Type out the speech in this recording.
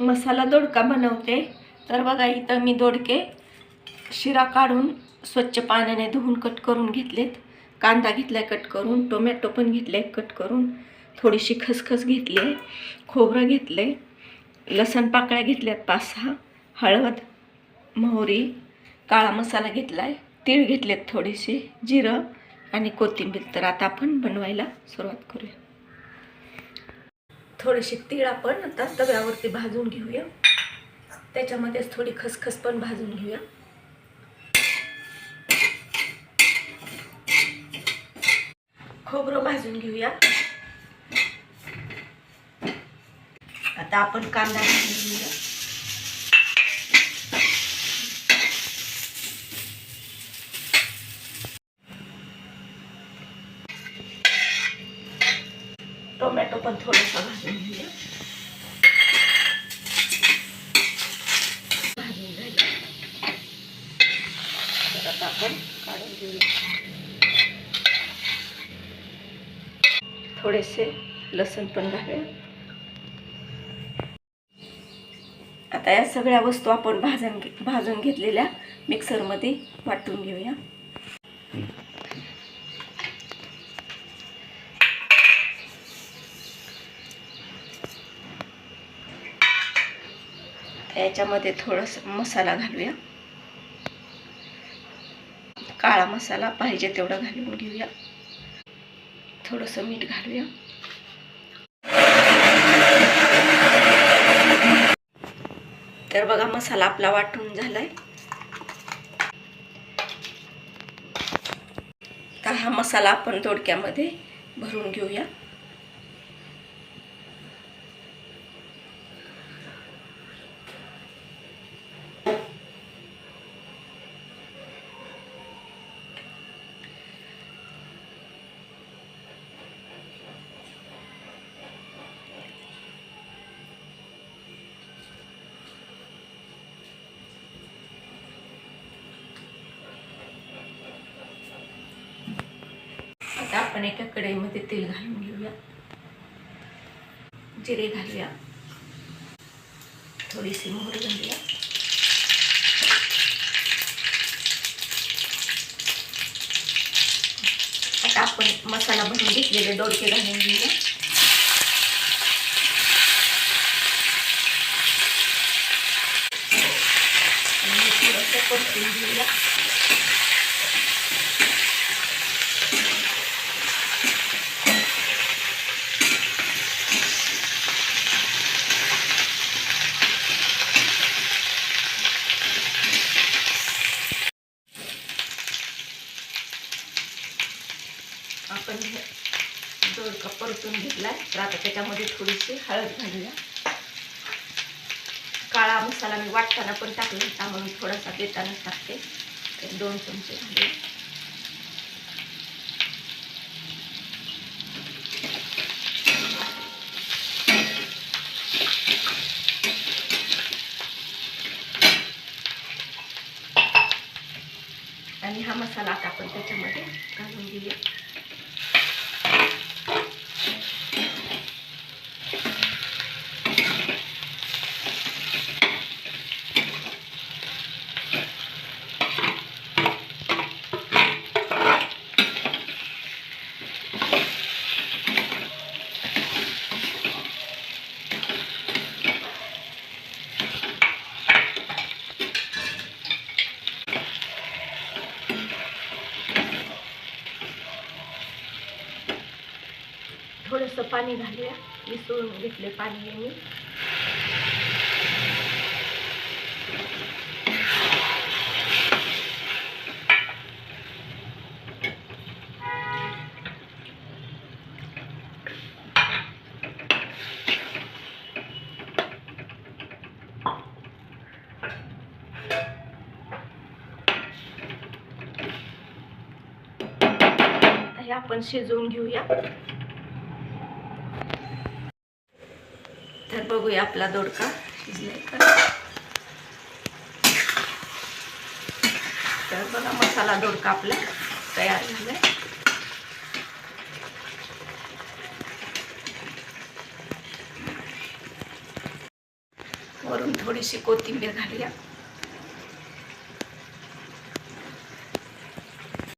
मसाला दोडका बनवते. तर बघा इथं मी दोडके शिरा काढून स्वच्छ पाण्याने धुवून कट करून घेतलेत. कांदा घेतलाय कट करून, टोमॅटो पण घेतले कट करून, थोडीशी खसखस घेतली, खोबरं घेतले, लसण पाकळ्या घेतल्यात 5-6, हळद, मोहरी, काळा मसाला घेतलाय, तीळ घेतलेत थोडीशी, जिरं आणि कोथिंबीर. तर आता आपण बनवायला सुरुवात करूया. थोडीशी तीळ आपण आता तव्यावरती भाजून घेऊया. त्याच्यामध्येच थोडी खसखस पण भाजून घेऊया. खोबरं भाजून घेऊया. आता आपण कांदा भाजून घेऊया. टोमॅटो पण थोडासा भाजून घेऊया. भाजून झालं तर आता आपण काढून घेऊया. थोडेसे लसूण पण घालूया. आता या सगळ्या वस्तू आपण भाजून घेतलेल्या मिक्सरमध्ये वाटून घेऊया. याच्यामध्ये थोडासा मसाला घालूया. काळा मसाला पाहिजे तेवढा घालून घेऊया. थोडंसं मीठ घालूया. तर बघा मसाला आपला वाटून झालाय. तर हा मसाला आपण दोडक्यामध्ये भरून घेऊया. आता आपण एका कढईमध्ये तेल घालून घेऊया. जिरे घालूया. थोडीशी मोहरी घालूया. आता आपण मसाला भरून घेतलेले दोडके घालून घेऊया. आणि थोडंसं परतून घेऊया. आपण दोडका परतून घेतलाय. तर आता त्याच्यामध्ये थोडीशी हळद घालूया. काळा मसाला मी वाटताना पण टाकला होता म्हणून थोडासा देताना टाकते. 2 चमचे घालूया. आणि हा मसाला आता आपण त्याच्यामध्ये घालून घेऊया. थोडंसं पाणी घालूया. मिसळून घेतले पाणी मी. हे आपण शिजवून घेऊया. तर बघूया आपला दोडका शिजलाय का. तर बघा मसाला दोडका आपला तयार झालाय. वरून थोडीशी कोथिंबीर घालूया.